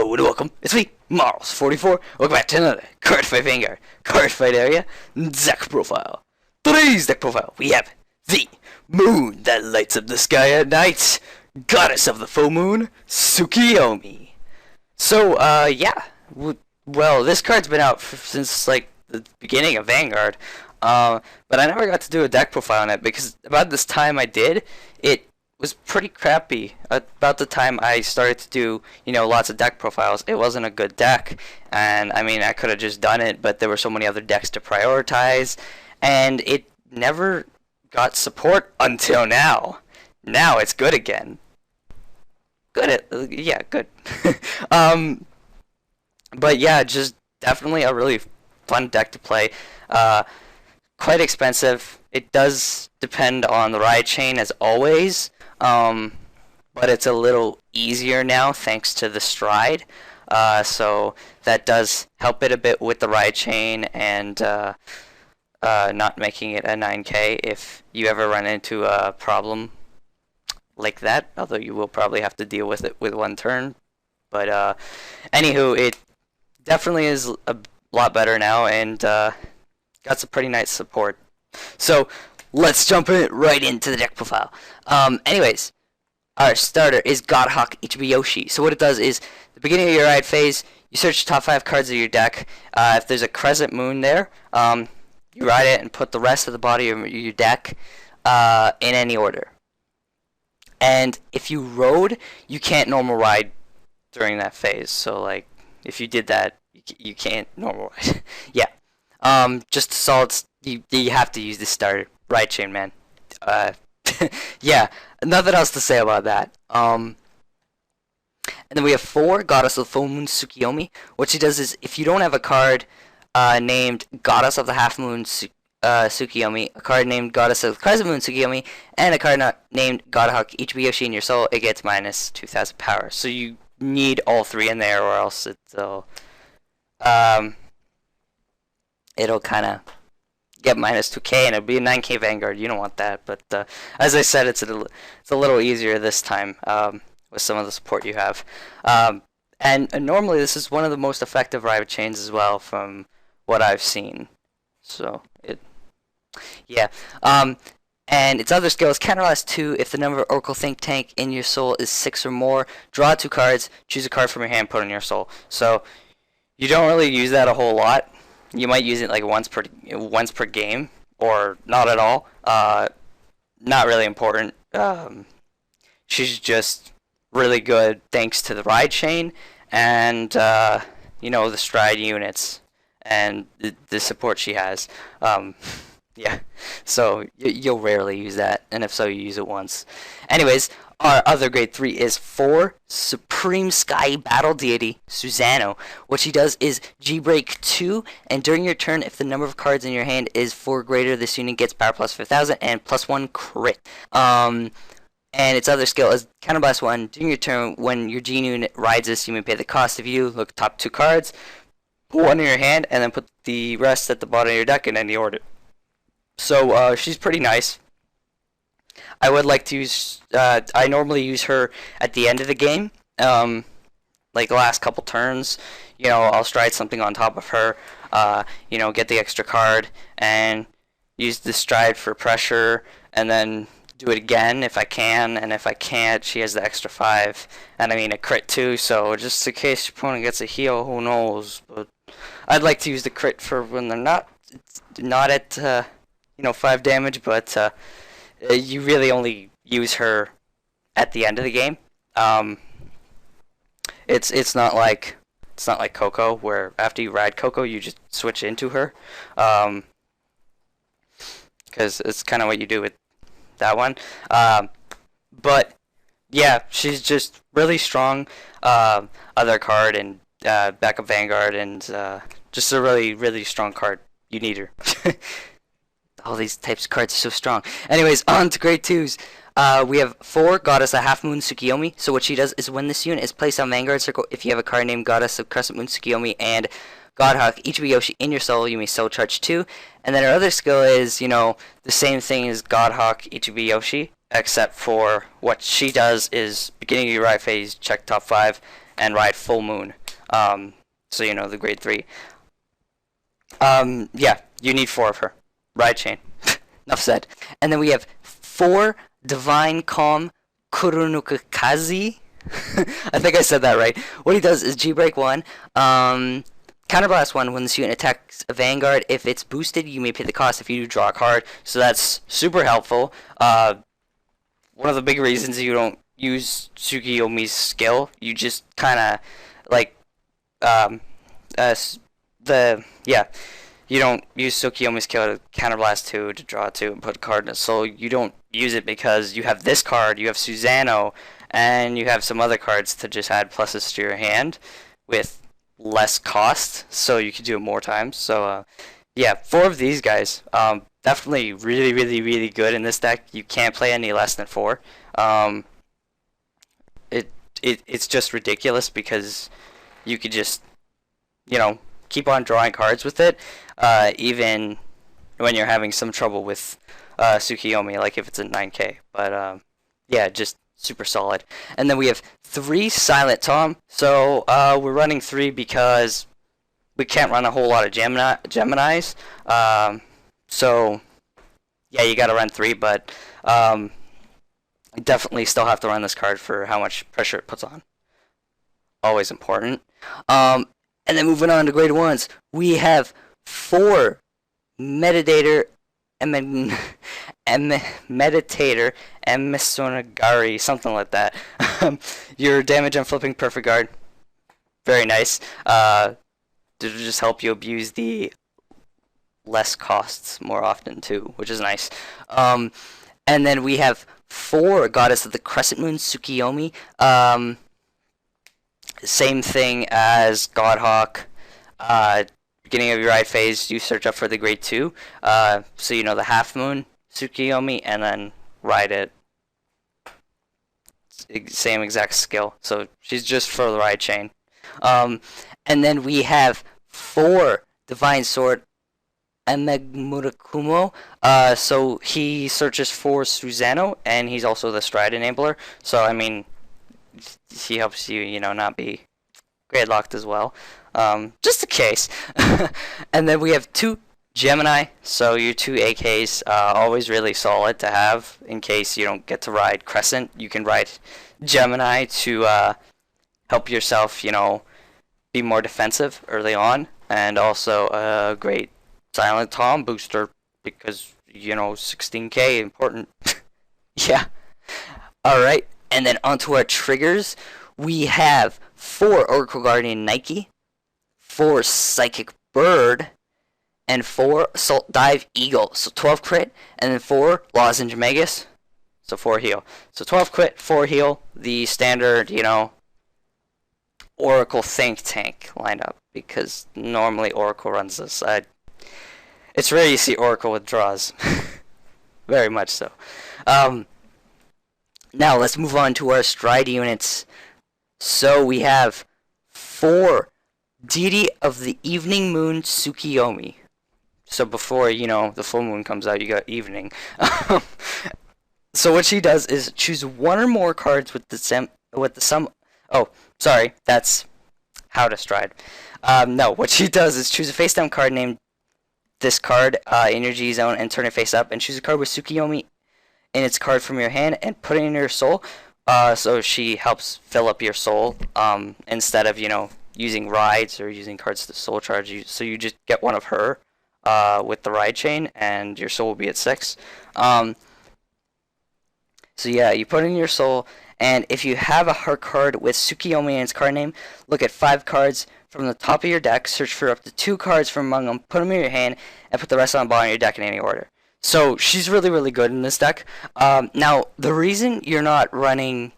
Hello and welcome, it's me, Marls44. Welcome back to another Cardfight Vanguard Cardfight area deck profile. Today's deck profile, we have the moon that lights up the sky at night, goddess of the full moon, Tsukuyomi. So, yeah, well, this card's been out since, like, the beginning of Vanguard, but I never got to do a deck profile on it, because about this time I did, it was pretty crappy. About the time I started to do, lots of deck profiles, it wasn't a good deck, and I mean, I could have just done it, but there were so many other decks to prioritize, and it never got support until now. Now it's good again. Yeah, good. But yeah, just definitely a really fun deck to play. Quite expensive. It does depend on the ride chain as always. But it's a little easier now thanks to the stride, so that does help it a bit with the ride chain and not making it a 9k if you ever run into a problem like that, although you will probably have to deal with it with one turn. But anywho, it definitely is a lot better now and got some pretty nice support. So let's jump right into the deck profile. Anyways, our starter is Godhawk Ichibyoshi. So what it does is, the beginning of your ride phase, you search the top 5 cards of your deck. If there's a Crescent moon there, you ride it and put the rest of the body of your deck in any order. And if you rode, you can't normal ride during that phase. So like, if you did that, you can't normal ride. Yeah. Just solid. You have to use this starter. Ride chain, man. Yeah, nothing else to say about that. And then we have 4, Goddess of the Full Moon, Tsukuyomi. What she does is, if you don't have a card named Goddess of the Half Moon, Tsukuyomi, a card named Goddess of the Crescent Moon, Tsukuyomi, and a card not named Godhawk Ichibyoshi in your soul, it gets minus 2,000 power. So you need all 3 in there, or else it'll kind of get minus 2k, and it'll be a 9k Vanguard. You don't want that, but as I said, it's a little easier this time with some of the support you have. And normally this is one of the most effective ride chains as well, from what I've seen. So yeah. And its other skill is Counterblast 2. If the number of Oracle Think Tank in your soul is 6 or more, draw 2 cards, choose a card from your hand, put it in your soul. So you don't really use that a whole lot. You might use it like once per game, or not at all. Not really important. She's just really good thanks to the ride chain and the stride units and the support she has. Yeah, so you'll rarely use that, and if so, you use it once. Anyways, our other grade 3 is 4, Supreme Sky Battle Deity, Susanoo. What she does is G-Break 2, and during your turn, if the number of cards in your hand is 4 or greater, this unit gets power plus 5,000 and +1 crit. And its other skill is Counterblast 1. During your turn, when your G unit rides this, you may pay the cost of you. Look top 2 cards, put 1 in your hand, and then put the rest at the bottom of your deck in any order. So she's pretty nice. I would like to use, I normally use her at the end of the game, like the last couple turns. I'll stride something on top of her, get the extra card, and use the stride for pressure, and then do it again if I can, and if I can't, she has the extra 5, and I mean a crit too, so just in case your opponent gets a heal, who knows, but I'd like to use the crit for when they're not at, 5 damage, but, you really only use her at the end of the game. It's not like Coco, where after you ride Coco you just switch into her, because it's kind of what you do with that one. But yeah, she's just really strong. Other card and backup Vanguard, and just a really, really strong card. You need her. All these types of cards are so strong. Anyways, on to grade 2s. We have 4, Goddess of Half Moon, Tsukuyomi. So what she does is, when this unit is placed on Vanguard Circle, if you have a card named Goddess of Crescent Moon, Tsukuyomi, and Godhawk Ichibyoshi in your soul, you may soul charge 2. And then her other skill is, the same thing as Godhawk Ichibyoshi, except for what she does is, beginning of your ride phase, check top 5, and ride Full Moon. So you know the grade 3. Yeah, you need 4 of her. Ride Chain. Enough said. And then we have 4 Divine Calm Kuroikazuchi. I think I said that right. What he does is G-Break 1. Counterblast 1 when the student attacks a Vanguard. If it's boosted, you may pay the cost if you do draw a card. So that's super helpful. One of the big reasons you don't use Tsukuyomi's skill, you just kind of like you don't use Tsukuyomi's skill to counterblast 2 to draw 2 and put a card in it. So you don't use it because you have this card, you have Susanoo, and you have some other cards to just add pluses to your hand with less cost, so you can do it more times. So yeah, 4 of these guys, definitely really, really, really good in this deck. You can't play any less than 4. It's just ridiculous because you could just, you know, keep on drawing cards with it, even when you're having some trouble with Tsukuyomi, like if it's a 9K. But yeah, just super solid. And then we have 3 Silent Tom. So we're running 3 because we can't run a whole lot of Geminis. So yeah, you gotta run 3, but you definitely still have to run this card for how much pressure it puts on. Always important. And then moving on to grade 1s, we have 4 Meditator Ame-no-Sagiri, something like that. Your damage on flipping perfect guard, very nice. It'll just help you abuse the less costs more often too, which is nice. And then we have 4 Goddess of the Crescent Moon, Tsukuyomi. Same thing as Godhawk. Beginning of your ride phase, you search up for the grade 2. So you know the half moon Tsukuyomi, and then ride it. Same exact skill. So she's just for the ride chain. And then we have 4 Divine Sword Ame-no-Murakumo. So he searches for Susanoo, and he's also the stride enabler. So I mean, he helps you, you know, not be grade locked as well. Just in case. And then we have 2 Gemini, so your 2 AKs, always really solid to have in case you don't get to ride Crescent. You can ride Gemini to help yourself, you know, be more defensive early on, and also a great Silent Tom booster because, you know, 16k important. Yeah. Alright, and then onto our triggers. We have 4 Oracle Guardian Nike, 4 Psychic Bird, and 4 Assault Dive Eagle. So 12 crit, and then 4 Lozenge Magus. So 4 heal. So 12 crit, 4 heal. The standard, you know, Oracle Think Tank lineup, because normally Oracle runs this. It's rare you see Oracle with draws. Very much so. Now let's move on to our stride units. So we have 4 Deity of the Evening Moon Tsukuyomi. So before, you know, the full moon comes out, you got evening. So what she does is choose 1 or more cards with the sum. Oh, sorry, that's how to stride. No, what she does is choose a face down card named this card in your G zone and turn it face up, and choose a card with Tsukuyomi in its card from your hand and put it in your soul. So she helps fill up your soul instead of, you know, using rides or using cards to soul charge you. So you just get 1 of her with the ride chain, and your soul will be at 6. So yeah, you put in your soul, and if you have a heart card with Tsukuyomi in its card name, look at 5 cards from the top of your deck, search for up to 2 cards from among them, put them in your hand, and put the rest on the bottom of your deck in any order. So she's really, really good in this deck. Now, the reason you're not running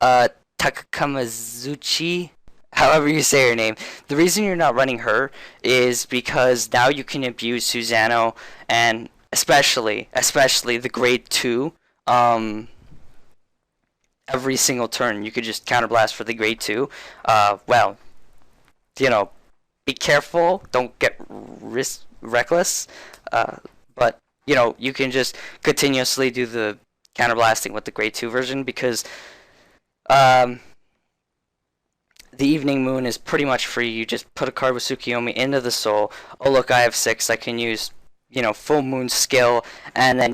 Kuroikazuchi, however you say her name, the reason you're not running her is because now you can abuse Susanoo, and especially the grade 2, every single turn. You could just counterblast for the grade 2. Well, you know, be careful, don't get reckless, but you know, you can just continuously do the counterblasting with the grade 2 version, because the Evening Moon is pretty much free. You just put a card with Tsukuyomi into the soul. Oh look, I have 6. I can use, Full Moon skill, and then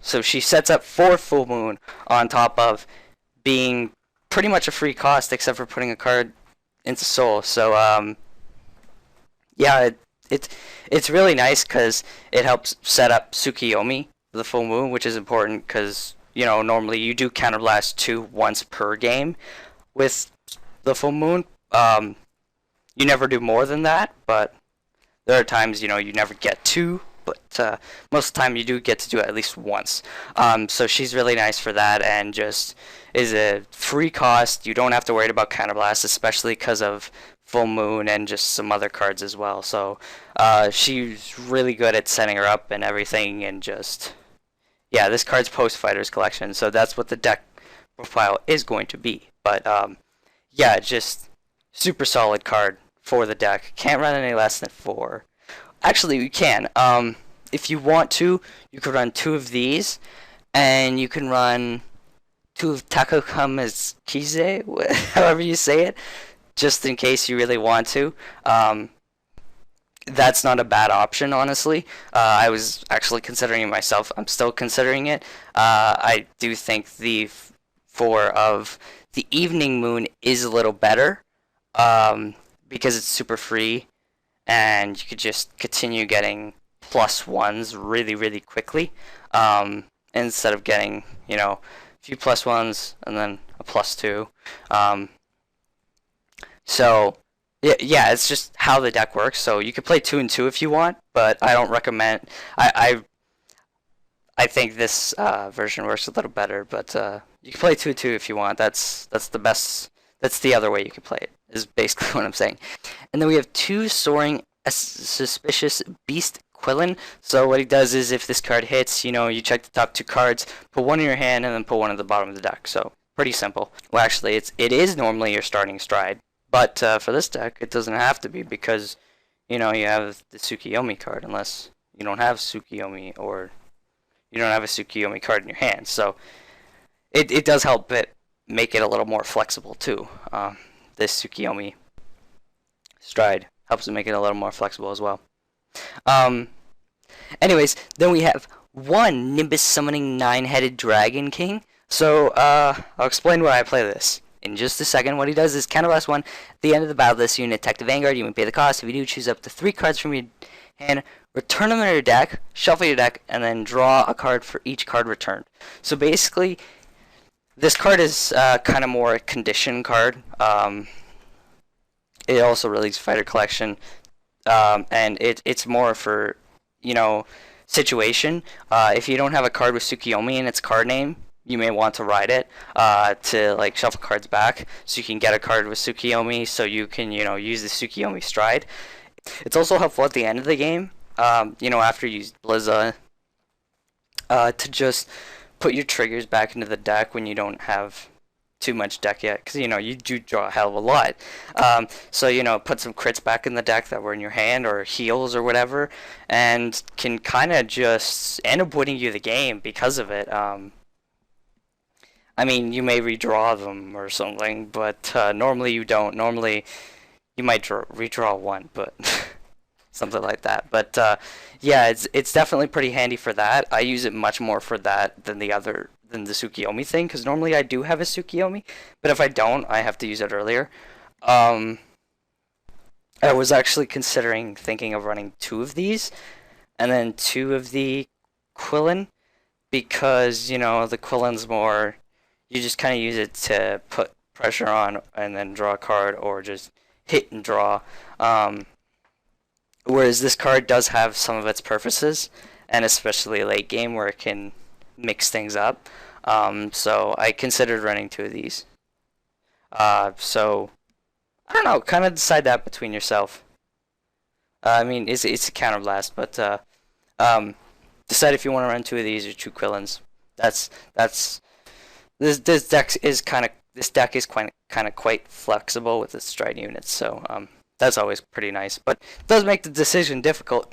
so she sets up 4 Full Moon on top of being pretty much a free cost, except for putting a card into soul. So yeah, it's really nice because it helps set up Tsukuyomi for the Full Moon, which is important because normally you do counterblast 2 once per game with the Full Moon. You never do more than that, but there are times you never get 2, but most of the time you do get to do it at least once. So she's really nice for that, and just is a free cost. You don't have to worry about counterblast, especially because of Full Moon and just some other cards as well. So she's really good at setting her up and everything, and just this card's post Fighters collection, so that's what the deck profile is going to be. But just super solid card for the deck. Can't run any less than 4. Actually, you can. If you want to, you could run 2 of these, and you can run 2 of Takuyomi, however you say it, just in case you really want to. That's not a bad option, honestly. I was actually considering it myself. I'm still considering it. I do think the 4 of the Evening Moon is a little better, because it's super free, and you could just continue getting +1s really, really quickly, instead of getting, a few +1s and then a +2. So yeah, it's just how the deck works. So you could play 2 and 2 if you want, but I don't recommend. I think this version works a little better, but you can play 2 and 2 if you want. That's the best. That's the other way you can play it, is basically what I'm saying. And then we have 2 Soaring Auspicious Beast Quillin. So what he does is, if this card hits, you check the top 2 cards, put 1 in your hand, and then put 1 at the bottom of the deck. So pretty simple. Well, actually, it is normally your starting stride, but for this deck, it doesn't have to be, because you have the Tsukuyomi card, unless you don't have Tsukuyomi, or you don't have a Tsukuyomi card in your hand. So it does help it make it a little more flexible too. This Tsukuyomi stride helps it make it a little more flexible as well. Anyways, then we have 1 Nimbus Summoning 9-headed Dragon King. So I'll explain why I play this in just a second. What he does is counterblast 1. At the end of the battle, this unit attack the Vanguard. You may pay the cost. If you do, choose up to 3 cards from your hand, return them to your deck, shuffle your deck, and then draw a card for each card returned. So basically, this card is kind of more a condition card. It also releases Fighter Collection, and it's more for situation. If you don't have a card with Tsukuyomi in its card name, you may want to ride it to shuffle cards back, so you can get a card with Tsukuyomi, so you can use the Tsukuyomi stride. It's also helpful at the end of the game, after you use Blizza, to just put your triggers back into the deck when you don't have too much deck yet, because you do draw a hell of a lot. So put some crits back in the deck that were in your hand, or heals or whatever, and can kind of just end up winning you the game because of it. I mean, you may redraw them or something, but normally you don't. Normally you might redraw 1, but something like that. But yeah, it's definitely pretty handy for that. I use it much more for that than the Tsukuyomi thing, because normally I do have a Tsukuyomi, but if I don't, I have to use it earlier. I was actually thinking of running 2 of these, and then 2 of the Quillin, because the Quillin's more, you just kind of use it to put pressure on and then draw a card, or just hit and draw. Whereas this card does have some of its purposes, and especially late game where it can mix things up. So I considered running 2 of these. So I don't know, kind of decide that between yourself. I mean, it's a counterblast, but decide if you want to run 2 of these or 2 Quillins. This deck is quite flexible with its stride units, so that's always pretty nice, but it does make the decision difficult.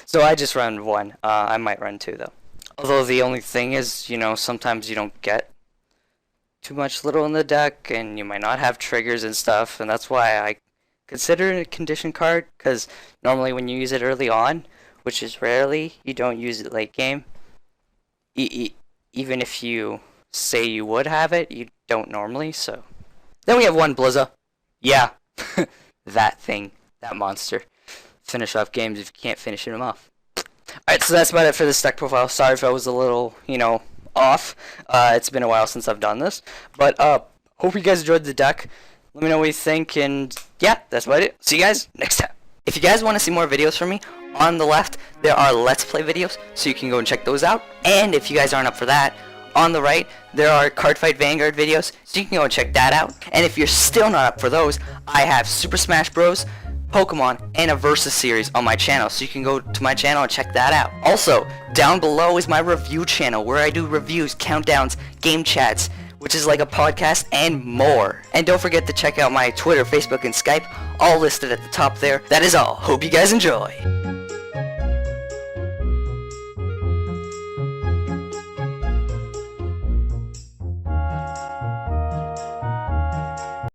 So I just run 1. I might run 2 though. Although the only thing is, sometimes you don't get too much little in the deck, and you might not have triggers and stuff, and that's why I consider it a condition card, because normally when you use it early on, which is rarely, you don't use it late game. Even if you say you would have it, you don't normally, so. Then we have one Blizza. Yeah, that thing, that monster. Finish off games if you can't finish them off. Alright, so that's about it for this deck profile. Sorry if I was a little, off. It's been a while since I've done this. But, hope you guys enjoyed the deck. Let me know what you think, and yeah, that's about it. See you guys next time. If you guys want to see more videos from me, on the left, there are Let's Play videos, so you can go and check those out. And if you guys aren't up for that, on the right, there are Cardfight Vanguard videos, so you can go and check that out. And if you're still not up for those, I have Super Smash Bros., Pokemon, and a Versus series on my channel, so you can go to my channel and check that out. Also, down below is my review channel, where I do reviews, countdowns, game chats, which is like a podcast, and more. And don't forget to check out my Twitter, Facebook, and Skype, all listed at the top there. That is all. Hope you guys enjoy.